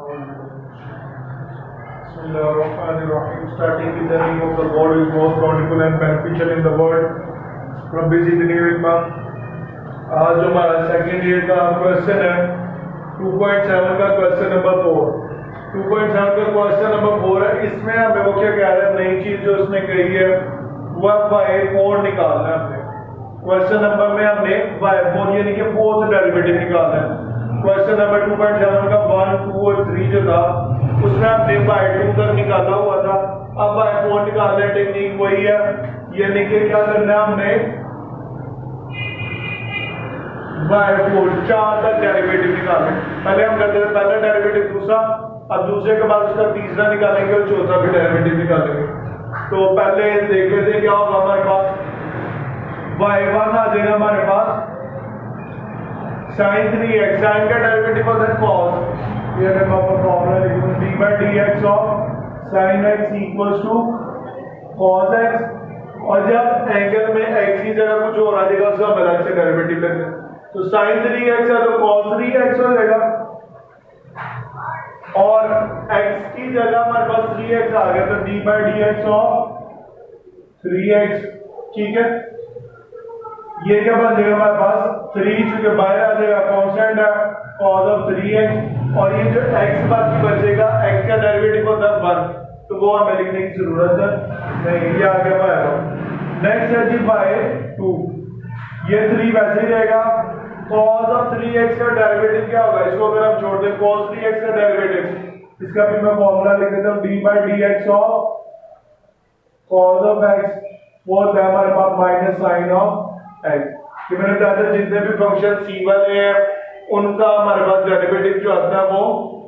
Bismillahirrahmanirrahim. Starting with the name of the God who is most bountiful and beneficial in the world. Rabbi Zidni Ilma. आज हमारा second year का question है 2.7 का question number 4। 2.7 का question number 4 है। इसमें हमें वो क्या कह रहा है, नई चीज जो उसने कही है वह y4 निकालना है हमने। क्वेश्चन नंबर में हमने y4 यानी कि फोर्थ डेरिवेटिव निकालना है। क्वेश्चन नंबर 2.7 का 1, 2 और 3 जो था उसमें हमने y2 तक निकाला हुआ था। अब y4 निकालने टेक्निक वही है, यानी कि क्या करना है हमने y4 4 तक डेरिवेटिव निकालना। पहले हम करते थे पहला डेरिवेटिव दूसरा, अब दूसरे के बाद उसका तीसरा निकालेंगे और चौथा भी डेरिवेटिव निकालेंगे। तो पहले देख लेते हैं क्या होगा हमारे पास। y1 आ जाएगा हमारे पास sin 3x, sin का डेरिवेटिव होता है cos, ये मैं पापा फॉर्मूला लिख दूं d by dx of sin x equals to cos x, और जब एंगल में x की जगह कुछ और आ जाएगा उसका हम अलग से डेरिवेटिव लेते हैं। तो sin 3x है तो cos 3x हो जाएगा, और x की जगह हमारे पास 3x आ गया तो d by dx of 3x। ठीक है, ये क्या बन जाएगा हमारे पास 3, चूंकि बाहर आ जाएगा कांस्टेंट है cos of 3x, और ये जो x बाकी बचेगा x का डेरिवेटिव होता है 1, तो वो हमें लिखने की जरूरत है नहीं, ये आ गया बाय। नेक्स्ट है जी बाय 2, ये 3 वैसे ही रहेगा। cos of 3x का डेरिवेटिव क्या होगा, इसको अगर हम छोड़ दें cos 3x का डेरिवेटिव, इसका भी मैं फॉर्मूला लिख देता हूं d by dx of cos of x, वो होता है हमारे पास माइनस साइन ऑफ x। कि मैंने बताया था जितने भी फंक्शन c वाले हैं उनका हमारे पास डेरिवेटिव जो आता है वो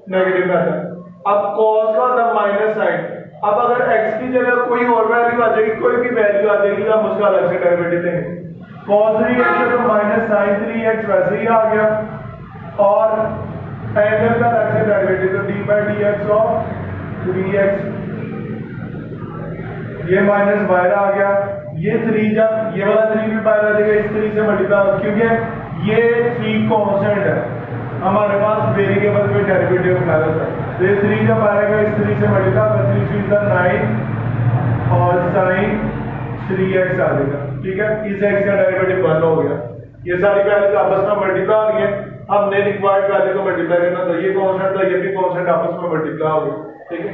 नेगेटिव आता है। अब cos का होता है माइनस साइन, अब अगर x की जगह कोई और वैल्यू आ जाएगी, कोई भी वैल्यू आ जाएगी तो हम उसका अलग से डेरिवेटिव लेंगे। cos 3x है तो माइनस साइन 3x वैसे ही आ गया, और एंगल का अलग से डेरिवेटिव तो d by dx of 3x, ये माइनस बाहर आ गया, ये 3 जब ये वाला 3 भी बाहर आ जाएगा इस 3 से मल्टीप्लाई, क्योंकि ये 3 कांस्टेंट है हमारे पास वेरिएबल में डेरिवेटिव निकाला था। तो ये 3 जब आएगा इस 3 से मल्टीप्लाई, 3 3 9 और sin 3x आ जाएगा। ठीक है, इस x का डेरिवेटिव 1 हो गया। ये सारी वैल्यूज आपस में मल्टीप्लाई हो गई, हमने रिक्वायर्ड वैल्यू को मल्टीप्लाई करना था, ये कांस्टेंट था ये भी कांस्टेंट आपस में मल्टीप्लाई हो गया। ठीक है,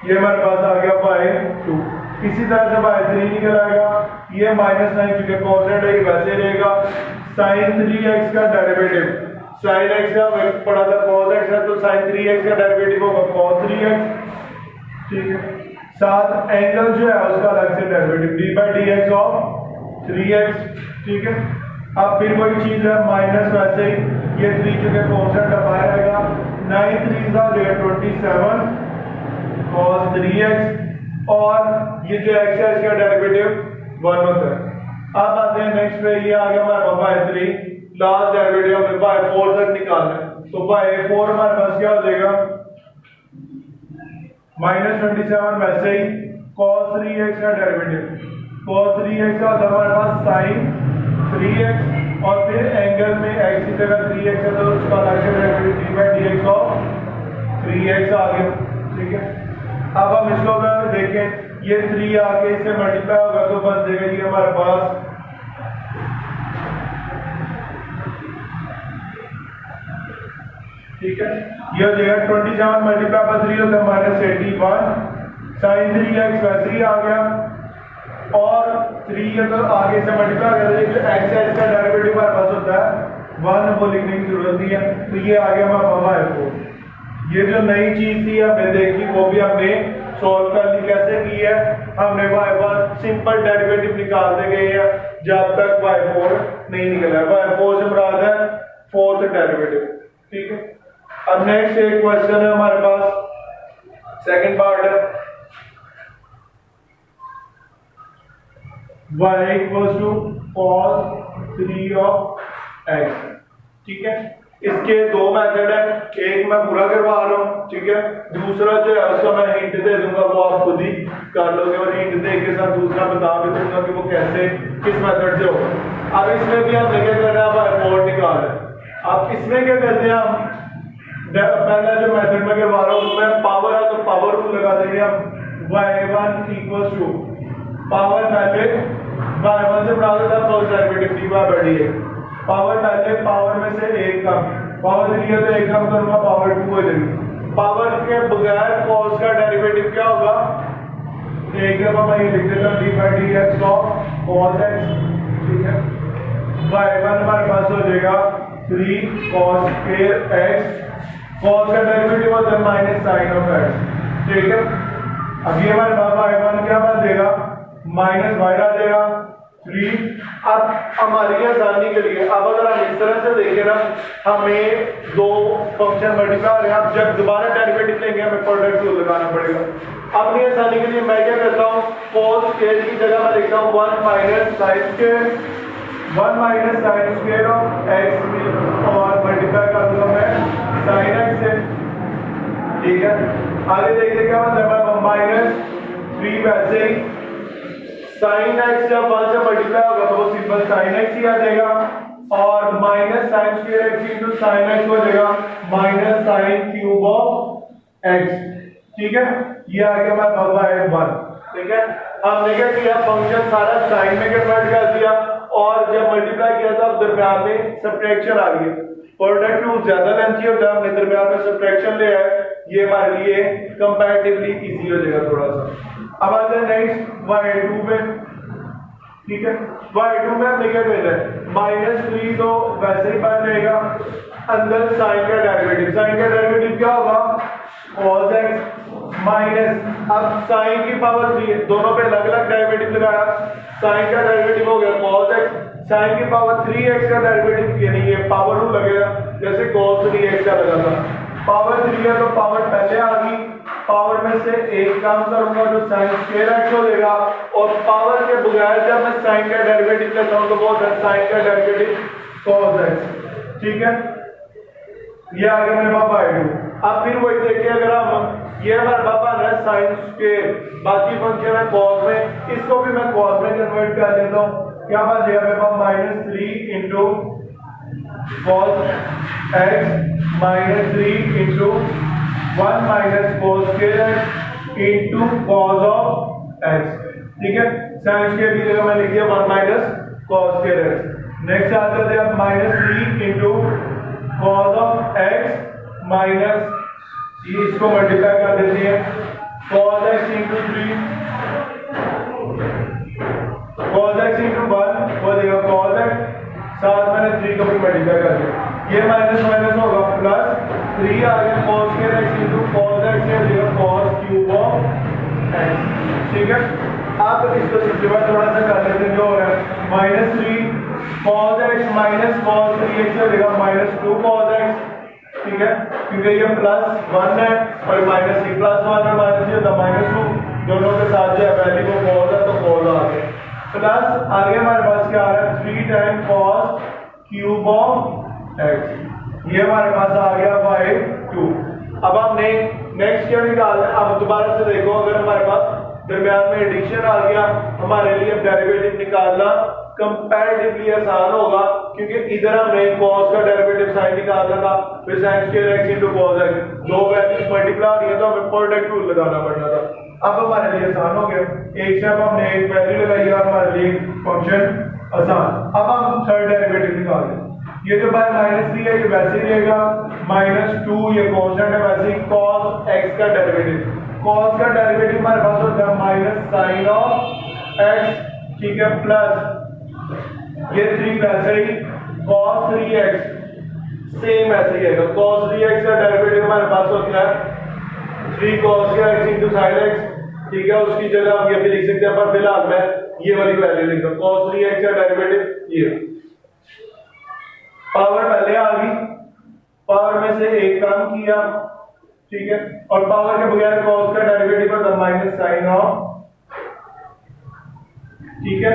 ये हमारे पास आ गया बाय 2। इसी तरह से बाय 3 निकल आएगा, ये माइनस 9 चूंकि कांस्टेंट है वैसे रहेगा। sin 3x का डेरिवेटिव, sin x का पढ़ा था cos x है तो sin 3x का डेरिवेटिव होगा cos 3x। ठीक है, साथ एंगल जो है उसका अलग से derivative d by dx of 3x। ठीक है, अब फिर वही चीज है माइनस वैसे ही, ये 3 चूंकि कांस्टेंट है बाहर आएगा, 9 3 27 cos 3x, और ये जो x है इसका डेरिवेटिव 1 होता है। अब आते हैं नेक्स्ट पे, ये आ गया हमारा बाय 3, लास्ट डेरिवेटिव हमें बाय 4 तक निकालना है। तो बाय 4 हमारे पास क्या हो जाएगा माइनस 27 वैसे ही cos 3x का डेरिवेटिव, cos 3x का होता है हमारे पास sin 3x, और फिर एंगल में x की जगह 3x है तो उसका अलग से derivative d by dx of 3x आ गया। ठीक है, अब हम इसको अगर देखें ये 3 आके इससे मल्टीप्लाई होगा तो बन जाएगा ये हमारे पास ठीक है, ये हो जाएगा 27 मल्टीप्लाई बाय 3 होता है माइनस 81 sin 3x वैसे ही आ गया, और 3 है तो आगे से मल्टीप्लाई कर देंगे, x है इसका डेरिवेटिव हमारे पास होता है 1, वो लिखने की जरूरत नहीं है। तो ये आ गया हमारा बाय 4। ये जो नई चीज थी हमने देखी वो भी हमने सॉल्व कर ली। कैसे की है, हमने y1 सिंपल डेरिवेटिव निकालते गए हैं जब तक y4 नहीं निकला है। y4 से मुराद है फोर्थ डेरिवेटिव। ठीक है, अब नेक्स्ट एक क्वेश्चन है हमारे पास, सेकंड पार्ट है y equals to cos 3 of x। ठीक है, इसके दो मेथड है, एक मैं पूरा करवा रहा हूँ, ठीक है, दूसरा जो है उसका मैं हिंट दे दूंगा, वो आप खुद ही कर लोगे, और हिंट दे के साथ दूसरा बता भी दूंगा कि वो कैसे किस मेथड से होगा। अब इसमें भी हम क्या करना है, 4 निकाल है। अब इसमें क्या करते हैं, हम पहला जो मेथड में करवा रहा हूँ उसमें पावर है तो पावर रूल लगा देंगे हम y1 इक्वल्स टू पावर पहले y1 से बड़ा होता है first derivative dy by dx power पहले पावर में से एक कम पावर 3 है तो एक कम करूंगा पावर 2 हो जाएगी पावर के बगैर cos का डेरिवेटिव क्या होगा एक जब हम ये लिख देता dy by dx of cos x ठीक है y1 हमारे पास हो जाएगा 3 cos square x cos का डेरिवेटिव होता है माइनस साइन ऑफ x ठीक है अब ये हमारे पास y1 क्या बन देगा माइनस y आ जाएगा 3 अब हमारी आसानी के लिए अब अगर हम इस तरह से देखें ना हमें दो फंक्शन मल्टीप्लाई हो रहे हैं अब जब दोबारा डेरिवेटिव लेंगे हमें प्रोडक्ट रूल लगाना पड़ेगा अपनी आसानी के लिए मैं क्या करता हूँ cos स्क्वायर की जगह मैं लिखता हूँ 1 minus sine square 1 minus sine square of x और मल्टीप्लाई कर दूंगा मैं साइन x से ठीक है आगे देखिए क्या मतलब है माइनस 3 वैसे ही साइन x जब 1 से मल्टीप्लाई होगा तो वो सिंपल साइन x ही आ जाएगा और minus sign square x into sine x हो जाएगा minus sine cube of x ठीक है ये आ गया हमारा भगवा 1 ठीक है हमने क्या किया फंक्शन सारा साइन में कन्वर्ट कर दिया और जब मल्टीप्लाई किया था दरम्यान में सब्ट्रैक्शन आ गई प्रोडक्ट रूल ज्यादा लेंथी होता है हमने दरम्यान में सब्ट्रैक्शन लिया है ये हमारे लिए कंपैरेटिवली इजी हो जाएगा थोड़ा सा अब आते हैं नेक्स्ट y2 पे ठीक है y2 में हमने क्या कहना है माइनस 3 तो वैसे ही बन जाएगा अंदर साइन का डेरिवेटिव क्या होगा cos x माइनस अब साइन की पावर 3 दोनों पे अलग अलग डेरिवेटिव लगाया साइन का डेरिवेटिव हो गया cos x साइन की पावर 3x का डेरिवेटिव यानी ये पावर रूल लगेगा जैसे cos 3x का लगा था पावर 3 है तो पावर पहले आ गई पावर में से एक काम करूंगा जो साइन स्क्वायर x हो जाएगा और पावर के बगैर जब मैं साइन का डेरिवेटिव लेता हूं तो वो होता है साइन का डेरिवेटिव cos x ठीक है ये आ गया मेरे पापा y2 अब फिर वही देखिए अगर हम ये हमारे पापा है साइन स्क्वायर बाकी फंक्शन है cos में इसको भी मैं cos में कन्वर्ट कर लेता हूं क्या बन जाएगा मेरे पास minus 3 into cos x minus 3 into 1 minus cos square x into cos of x ठीक है साइन स्क्वायर की जगह मैं लिख दिया 1 minus cos square x next आ जाते हैं minus 3 into cos of x minus इसको मल्टीप्लाई कर देते हैं cos x into 3 cos x into 1 हो जाएगा cos x साथ मैंने 3 को भी मल्टीप्लाई कर दिया ये माइनस माइनस होगा प्लस 3 आ गया cos square x into cos x हो जाएगा cos क्यूब ऑफ x ठीक है अब इसको सिंपलीफाई थोड़ा सा कर लेते हैं जो हो रहा है minus 3 cos x minus cos 3x हो जाएगा माइनस 2 cos x ठीक है क्योंकि ये प्लस 1 है और माइनस 3 प्लस 1 और माइनस ये माइनस 2 दोनों के साथ जो है वैल्यू को cos है तो cos आ गया प्लस आगे हमारे पास क्या आ रहा है 3 time cos cube of x ये हमारे पास आ गया y2 अब हमने नेक्स्ट क्या निकालना है अब दोबारा से देखो अगर हमारे पास दरम्यान में एडिशन आ गया हमारे लिए डेरिवेटिव निकालना कंपैरेटिवली आसान होगा क्योंकि इधर हमने cos का डेरिवेटिव sin निकालना था फिर sin square x into cos x दो वैल्यूज मल्टीप्लाई किया तो हमें प्रोडक्ट रूल लगाना पड़ना था अब हमारे लिए आसान हो गया एक स्टेप हमने एक वैल्यू लगाई और हमारे लिए फंक्शन आसान अब हम थर्ड डेरिवेटिव निकाल लें ये जो बाय -3 है ये वैसे ही रहेगा -2 ये कांस्टेंट है वैसे ही cos x का डेरिवेटिव cos का डेरिवेटिव हमारे पास होता है माइनस साइन ऑफ x ठीक है प्लस ये 3 वैसे ही cos 3x सेम ऐसे ही आएगा cos 3x का डेरिवेटिव हमारे पास होता है 3 cos x into sin x ठीक है उसकी जगह हम ये भी लिख सकते हैं पर फिलहाल मैं ये वाली वैल्यू लिख रहा हूं cos 3x का डेरिवेटिव ये पावर पहले आ गई पावर में से एक काम किया ठीक है और पावर के बगैर cos का डेरिवेटिव होता है माइनस साइन ऑफ ठीक है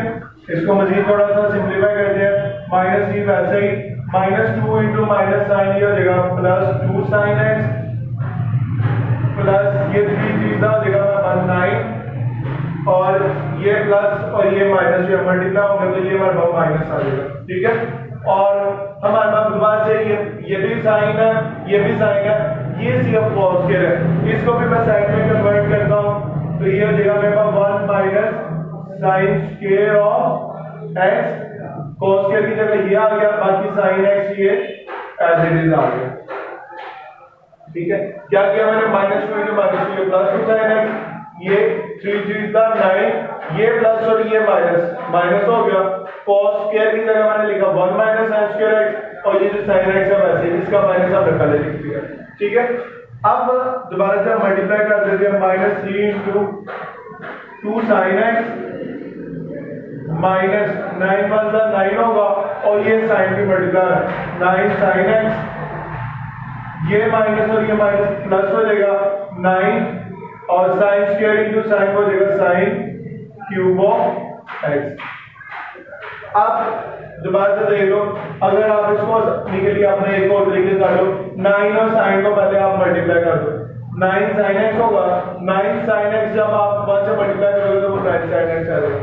इसको मजीद थोड़ा सा सिंपलीफाई करते हैं -3 वैसे ही -2 इंटू माइनस साइन ये हो जाएगा प्लस 2 साइन x प्लस ये 3 हो जाएगा 9 और ये प्लस और ये माइनस जो मल्टीप्लाई होगा तो ये हमारे पास माइनस आ जाएगा ठीक है और हमारे पास दोबारा से ये भी साइन है, ये भी साइन है, ये सिर्फ कॉस स्क्वायर है। इसको भी मैं साइन में कन्वर्ट करता हूँ तो ये हो जाएगा मेरे पास 1 minus sine square of x, cos square की जगह ये आ गया, बाकी साइन एक्स ये एज इट इज आ गया। ठीक है, क्या किया मैंने, minus two into minus two plus two sine x, ये 3 3 9, ये प्लस और ये माइनस, माइनस हो गया। कॉस स्क्वायर की जगह मैंने लिखा 1 माइनस साइन स्क्वायर एक्स, और ये जो साइन एक्स है वैसे इसका माइनस हमने पहले लिख दिया। ठीक है, अब दोबारा से मल्टीप्लाई कर देते हैं, minus 3 into 2 sine x minus 9 1 9 होगा, और ये साइन की मल्टीप्लाई है 9 साइन एक्स, ये माइनस और ये माइनस प्लस हो जाएगा 9, और साइन स्क्वायर इंटू साइन हो जाएगा साइन क्यूब ऑफ एक्स। अब दोबारा से देख लो, अगर आप इसको के लिए आपने एक और तरीके कर लो, 9 और साइन को पहले आप मल्टीप्लाई कर दो, 9 साइन एक्स होगा, 9 साइन एक्स जब आप 1 से मल्टीप्लाई करोगे तो वो 9 साइन एक्स आ जाएगा,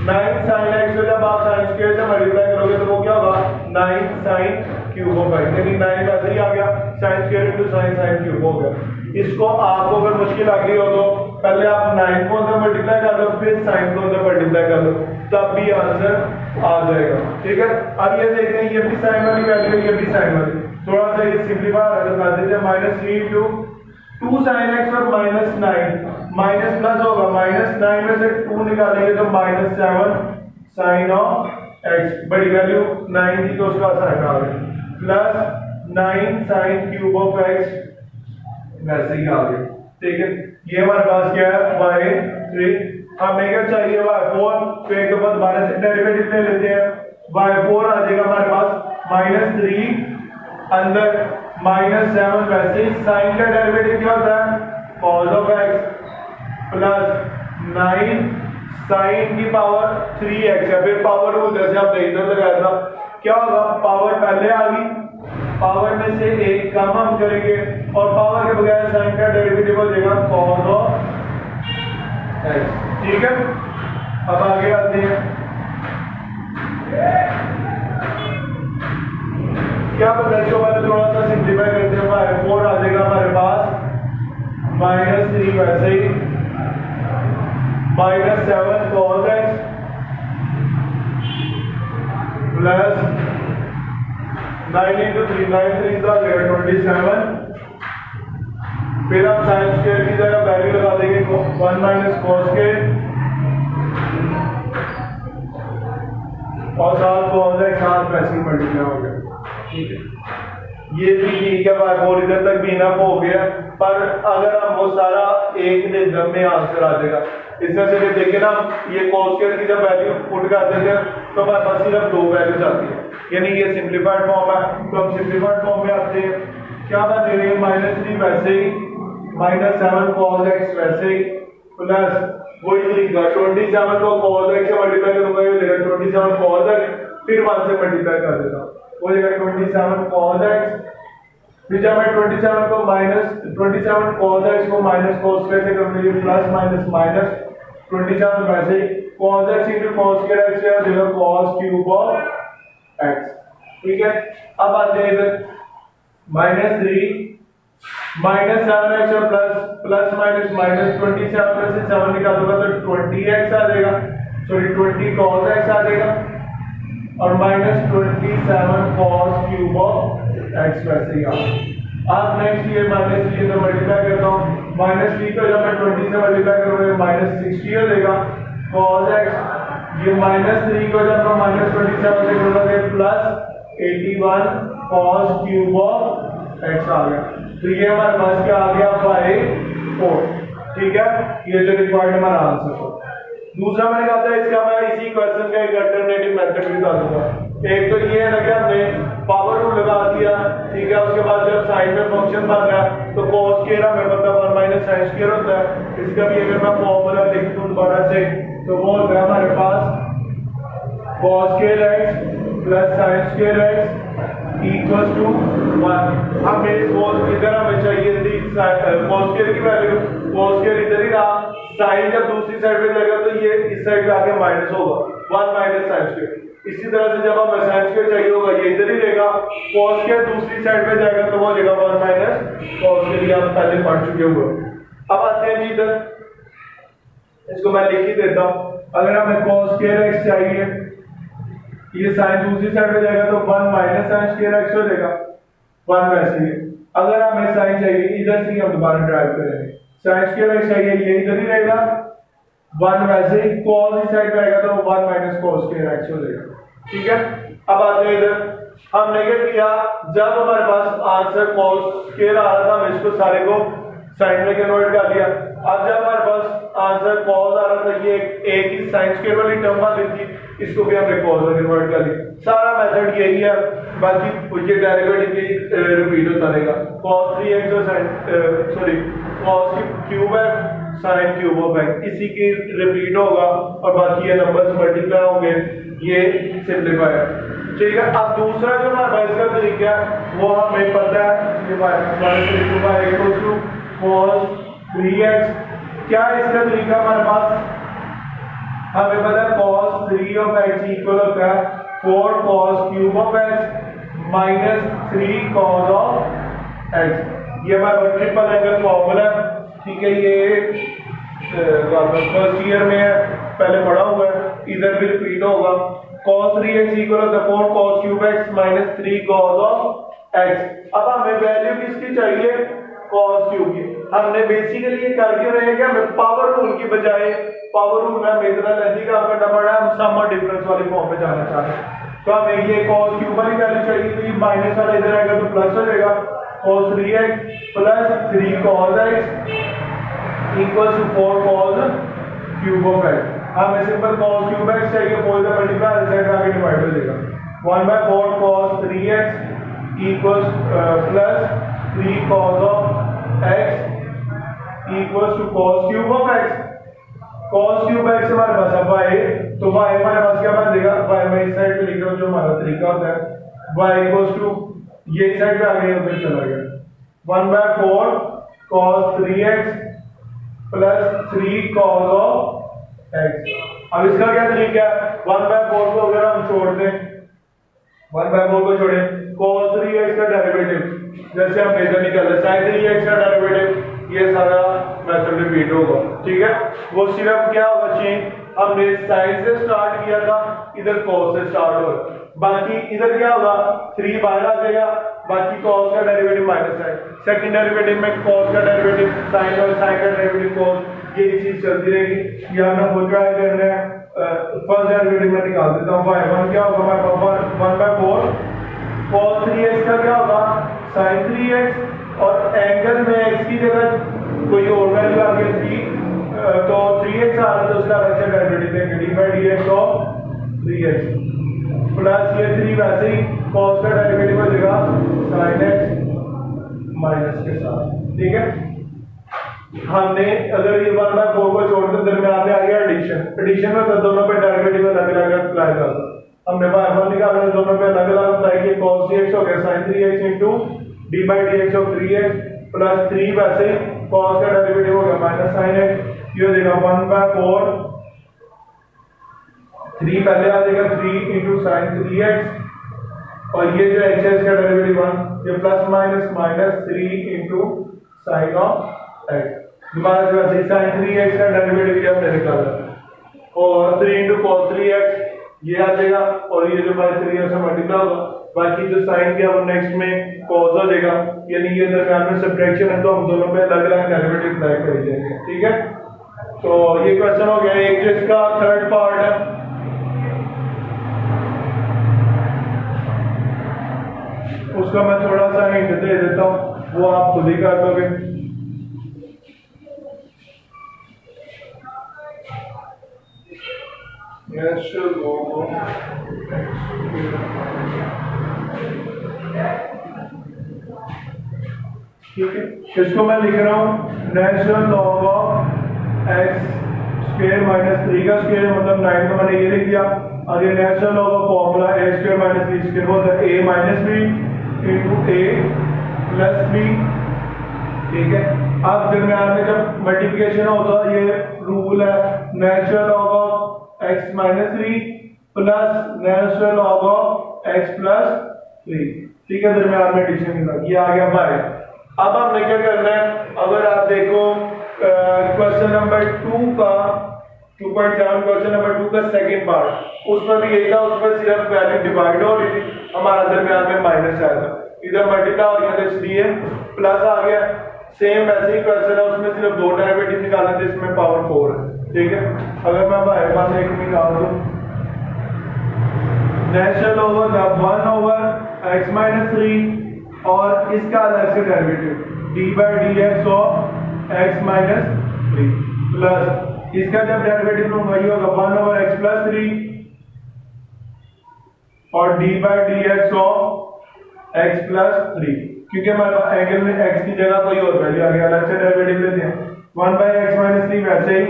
9 साइन एक्स को जब आप साइन स्क्वायर से मल्टीप्लाई करोगे तो वो क्या होगा, 9 साइन क्यूब ऑफ एक्स, यानी 9 वैसे ही आ गया, sine square into sine sine cube हो गया। इसको आपको अगर मुश्किल आ गई हो तो पहले आप 9 को अंदर मल्टीप्लाई कर लो, फिर साइन को अंदर मल्टीप्लाई कर लो, तब भी आंसर आ जाएगा। ठीक है, अब ये देखते हैं, ये भी साइन वाली वैल्यू है, ये भी साइन वाली, थोड़ा सा ये सिंपलीफाई कर देते हैं, माइनस 3 इंटू 2 साइन एक्स और माइनस 9, माइनस प्लस होगा, माइनस 9 में से 2 निकालेंगे तो माइनस 7 साइन ऑफ एक्स, बड़ी वैल्यू 9 थी तो उसका साइन आ गया, plus 9 sine cube of x वैसे ही आ गया। ठीक है, ये हमारे पास क्या है, y3, हमें क्या चाहिए y4, तो एक बार दोबारा से डेरिवेटिव ले लेते हैं, y4 आ जाएगा हमारे पास माइनस 3 अंदर माइनस 7, वैसे ही साइन का डेरिवेटिव क्या होता है, cos of x plus 9 sine की पावर 3x है, फिर पावर रूल जैसे आप इधर लगाया था, क्या होगा, पावर पहले आ गई, पावर में से एक कम हम करेंगे, और पावर के बगैर साइन का डेरिवेटिव हो जाएगा cos ऑफ x। ठीक है, अब आगे आते हैं, क्या पता है, इसको पहले थोड़ा सा सिंप्लीफाई करते हैं, y4 आ जाएगा हमारे पास माइनस 3 वैसे ही minus 7 cos x plus 9 into 3 9 3 का 27, फिर हम साइन स्क्वायर की जगह वैल्यू लगा देंगे 1 माइनस कॉस स्क्वायर और साथ cos x साथ वैसे ही मल्टीप्लाई हो गया। ठीक है, ये भी ठीक है, y4 इधर तक भी इनफ हो गया, पर अगर हम वो सारा एक निज़म में आंसर आ जाएगा, इसमें से देखिए ना, ये cos स्क्वायर की जब वैल्यू पुट कर देते हैं तो हमारे पास सिर्फ 2 वैल्यूज आती है, यानी ये सिंप्लीफाइड फॉर्म है, तो हम सिंप्लीफाइड फॉर्म में आते हैं, क्या बन जाएगा, माइनस 3 वैसे ही माइनस 7 cos x वैसे ही प्लस वही तरीका 27 को cos x से मल्टीप्लाई करूंगा, ये देगा 27 cos x, फिर 1 से मल्टीप्लाई कर देता हूँ, वो देगा 27 cos x, फिर जब मैं 27 को माइनस 27 cos x को माइनस cos स्क्वायर से करूंगा, ये प्लस माइनस माइनस 27 वैसे ही cos x into cos square x से देगा cos क्यूब ऑफ x। ठीक है, अब आते हैं इधर माइनस 3 माइनस 7x और प्लस माइनस माइनस 27 में से 7 निकालूंगा तो 20x आ जाएगा, सॉरी 20 cos x आ जाएगा, और minus 27 cos cube of x वैसे ही आ गया। अब नेक्स्ट ये माइनस 3 से मल्टीप्लाई करता हूँ, माइनस 3 को जब मैं 20 से मल्टीप्लाई करूँगा माइनस 60 हो जाएगा cos x, ये माइनस 3 को जब मैं माइनस 27 से करूँगा plus 81 cos cube of x आ गया, तो ये हमारे पास क्या आ गया, 4। ठीक है, ये जो रिक्वायर्ड हमारा आंसर था। दूसरा मैंने कहा था इसका मैं इसी क्वेश्चन का एक अल्टरनेटिव मेथड भी बता दूंगा। एक तो ये है ना कि हमने पावर रूल लगा दिया, ठीक है, उसके बाद जब साइन में फंक्शन बन रहा है तो cos स्क्वायर हमें पता 1 माइनस साइन स्क्वायर होता है, इसका भी अगर मैं फॉर्मूला लिख दूं दोबारा से तो वो होता है हमारे पास cos square x plus sine square x equals to 1। हमें वो इधर हमें चाहिए थी cos स्क्वायर की वैल्यू, cos स्क्वायर इधर ही रहा, साइन जब दूसरी साइड पे जाएगा तो ये इस साइड पे आके माइनस होगा 1 माइनस साइन स्क्वायर, इसी तरह से जब हमें साइन स्क्वायर चाहिए होगा ये इधर ही रहेगा, कॉस स्क्वायर दूसरी साइड पे जाएगा तो वो हो जाएगा 1 माइनस कॉस स्क्वायर, ये आप पहले पढ़ चुके हुए। अब आते हैं जी इधर, इसको मैं लिख ही देता हूं। अगर हमें कॉस स्क्वायर एक्स चाहिए, ये साइन दूसरी साइड पे जाएगा तो 1 माइनस साइन स्क्वायर एक्स हो जाएगा 1 वैसे ही। अगर हमें साइन चाहिए इधर से हम दोबारा ड्राइव करेंगे, साइन स्क्वायर एक्स चाहिए ये इधर ही रहेगा 1 वैसे ही, कॉस इस साइड पे आएगा तो 1 माइनस कॉस स्क्वायर एक्स हो जाएगा। ठीक है, अब आते हैं इधर, हमने क्या किया, जब हमारे पास आंसर कॉस स्क्वायर आ रहा था हम इसको सारे को साइन में कन्वर्ट कर दिया। अब जब हमारे पास आंसर कॉस आ रहा था ये एक ही साइन स्क्वायर वाली टर्म वाली थी, इसको भी हमने कॉस में कन्वर्ट कर लिया। सारा मेथड यही है, बाकी ये डेरिवेटिव रिपीट होता रहेगा। cos 3x और sin सॉरी cos क्यूब है sin क्यूब ऑफ x, इसी की रिपीट होगा और बाकी ये नंबर्स मल्टीप्लाई होंगे, ये सिंपलीफाई है। ठीक है, अब दूसरा जो हमारे पास का तरीका है वो हमें पता है कि cos 3x, क्या है इसका तरीका हमारे पास, हमें पता है cos 3 ऑफ x इक्वल होता है 4 cos cube of x minus 3 cos of x। ये हमारा ट्रिपल एंगल फॉर्मूला है। ठीक है, ये फर्स्ट ईयर में है, पहले पढ़ा हुआ है, इधर भी रिपीट होगा। cos 3x इक्वल होता है 4 cos cube x minus 3 cos of x। अब हमें वैल्यू किसकी चाहिए, cos क्यूब की। हमने बेसिकली ये करके रहे कि हमें पावर रूल की बजाय, पावर रूल में हमें इतना नहीं काम करना पड़ा, हम सम और डिफरेंस वाली फॉर्म में जाना चाहते हैं। तो हमें ये cos क्यूब वाली वैल्यू चाहिए, तो ये माइनस वाला इधर आएगा तो प्लस हो जाएगा, cos 3x plus 3 cos x equals to 4 cos cube of x। हमें सिंपल cos क्यूब x चाहिए, 4 का मल्टीप्लाई इस साइड आगे डिवाइड हो जाएगा, 1/4 cos 3x equals plus 3 cos of x equals to cos cube of x। cos cube x हमारे पास अब y, तो y हमारे पास क्या बन जाएगा, y मैं इस साइड पे लिख रहा हूं जो हमारा तरीका होता है, y इक्वल्स टू ये साइड पे आ गया उधर चला गया, 1/4 cos 3x plus 3 cos of x। अब इसका क्या तरीका है, 1/4 को अगर हम छोड़ दें, 1/4 को छोड़ें, cos 3x का डेरिवेटिव जैसे हम इधर निकाल sin 3x का डेरिवेटिव, ये सारा मेथड रिपीट होगा। ठीक है, वो सिर्फ क्या होगा चेंज, हमने sin से स्टार्ट किया था, इधर cos से स्टार्ट होगा, बाकी इधर क्या होगा 3 बाहर आ जाएगा, बाकी cos का डेरिवेटिव माइनस है, सेकंड डेरिवेटिव में cos का डेरिवेटिव sin और sin का डेरिवेटिव cos, ये चीज चलती रहेगी। ये हमने खुद ट्राई करना है, फर्स्ट डेरिवेटिव में निकाल देता हूं, y1 क्या होगा हमारे पास 1/4 cos 3x का क्या होगा sin 3x, और एंगल में x की जगह कोई और वैल्यू आ गई 3, तो 3x आ रहा है तो उसका वैसे डेरिवेटिव देंगे d/dx ऑफ 3x प्लस ये 3 वैसे ही cos का डेरिवेटिव हो जाएगा sin x माइनस के साथ। ठीक है, हमने अगर ये 1/4 को छोड़ दे दरमियान में आ गया एडिशन, एडिशन में तो दोनों पे डेरिवेटिव अलग अलग अप्लाई कर दो, हमने y1 निकाला तो दोनों पे अलग अलग अप्लाई किया, cos 3x हो गया sin 3x into d/dx of 3x plus 3 वैसे cos का डेरिवेटिव हो गया माइनस sin x, ये हो जाएगा 1/4, 3 पहले आ जाएगा 3 इनटू sin 3x, और ये जो x है इसका डेरिवेटिव 1, ये plus minus minus 3 into sin of x, दोबारा से वैसे sin 3x का डेरिवेटिव ये हमने निकाला, और 3 इनटू cos 3x ये आ जाएगा, और ये जो बाय 3 से मल्टीप्लाई होगा, बाकी जो साइन किया वो नेक्स्ट में cos हो जाएगा, यानी ये दरमियान में सब्ट्रैक्शन है तो हम दोनों पे अलग अलग डेरिवेटिव अप्लाई कर देंगे। ठीक है, तो ये क्वेश्चन हो गया एक, जिसका थर्ड पार्ट है उसका मैं थोड़ा सा हिंट दे देता हूँ, वो आप खुद ही कर दोगे। ठीक है, इसको मैं लिख रहा हूँ natural log of x square minus 3 का स्क्वायर, मतलब 9 को मैंने ये लिख दिया, और ये natural log of formula a square minus b square होता है a minus b into a plus b. ठीक है, अब दरमियान में जब मल्टीप्लिकेशन होगा ये रूल है natural log of x minus 3 plus natural log of x plus 3, ठीक है, दरम्यान में एडिशन के साथ ये आ गया बाय। अब हमने क्या करना है, अगर आप देखो क्वेश्चन नंबर 2 का 2.7 क्वेश्चन नंबर 2 का सेकंड पार्ट, उसमें भी यही था, उसमें सिर्फ वैल्यू डिवाइड हो रही थी, हमारा दरम्यान में माइनस आया था, इधर मल्टीप्लाई हो गया तो इसलिए प्लस आ गया। सेम वैसे ही क्वेश्चन है, उसमें सिर्फ दो डेरिवेटिव निकालने थे, इसमें पावर 4 है, ठीक है। अगर मैं बाहर पास एक निकाल दूं, natural over 1 over x minus 3 और इसका अलग से derivative dy dx of x minus 3 plus इसका जब डेरिवेटिव लूंगा ये होगा 1 ओवर x प्लस 3 और dy dx of x plus 3, क्योंकि हमारे पास एंगल में x की जगह कोई और वैल्यू आ गया, अलग से डेरिवेटिव लेते हैं 1 बाई x माइनस 3, वैसे ही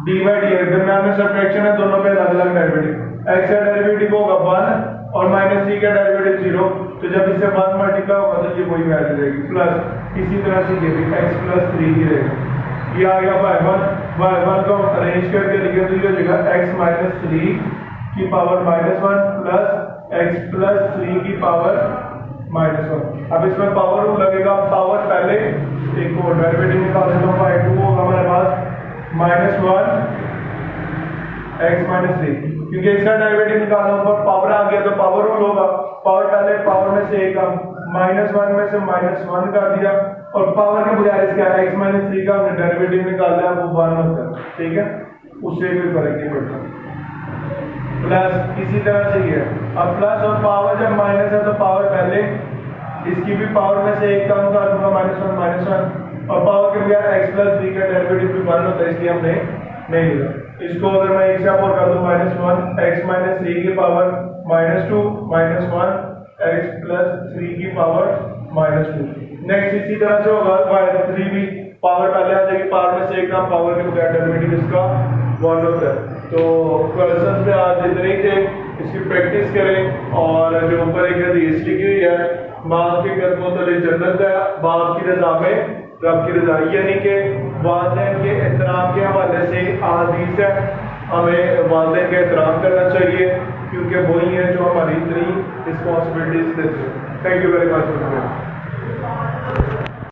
dy dx दरम्यान में सब्ट्रैक्शन है, दोनों पे अलग अलग डेरिवेटिव, x का डेरिवेटिव होगा 1 और माइनस 3 का डेरिवेटिव 0, तो जब इससे 1 मल्टीप्लाई होगा तो ये वही वैल्यू रहेगी प्लस इसी तरह से ये भी x प्लस 3 ही रहेगा। ये आ गया बाय 1 को अरेंज करके लिखे तो ये हो जाएगा x माइनस 3 की पावर -1 प्लस x प्लस 3 की पावर -1। अब इसमें पावर रूल लगेगा, पावर पहले एक और डेरिवेटिव निकाल देता हूँ, बाय 2 होगा हमारे पास -1 x माइनस 3, क्योंकि इसका डेरिवेटिव निकालना ऊपर पावर आ गया तो पावर रूल होगा, पावर पहले पावर में से एक -1 में से -1 कर दिया और पावर के बजाय इसका x माइनस 3 का हमने डेरिवेटिव निकाल दिया, वो 1 होता है, ठीक है, उससे कोई फर्क नहीं पड़ता। प्लस इसी तरह से ये अब प्लस और पावर जब माइनस है तो पावर पहले इसकी भी पावर में से एक कम कर दूंगा -1 और पावर के बजाय x प्लस 3 का डेरिवेटिव भी 1 होता है, इसलिए हमने नहीं लिया इसको। अगर मैं एक से और कर दूं -1 x माइनस 3 की पावर -2 -1 x प्लस 3 की पावर -2। नेक्स्ट इसी तरह से होगा y3 भी पावर पहले आ जाएगी, पावर में से एक कम, पावर के बजाय डेरिवेटिव इसका 1 होता है। तो क्वेश्चन पे आज इतने ही थे, इसकी प्रैक्टिस करें और जो ऊपर एक हदीस लिखी हुई है, माँ के कदमों तले जन्नत है, बाप की रजा में रब की रजा, यानी कि वालिदैन के एहतराम के हवाले से अहादीस है, हमें वालिदैन का एहतराम करना चाहिए क्योंकि वही है जो हमारी इतनी रिस्पॉन्सिबिलिटीज देते हैं। Thank you very much.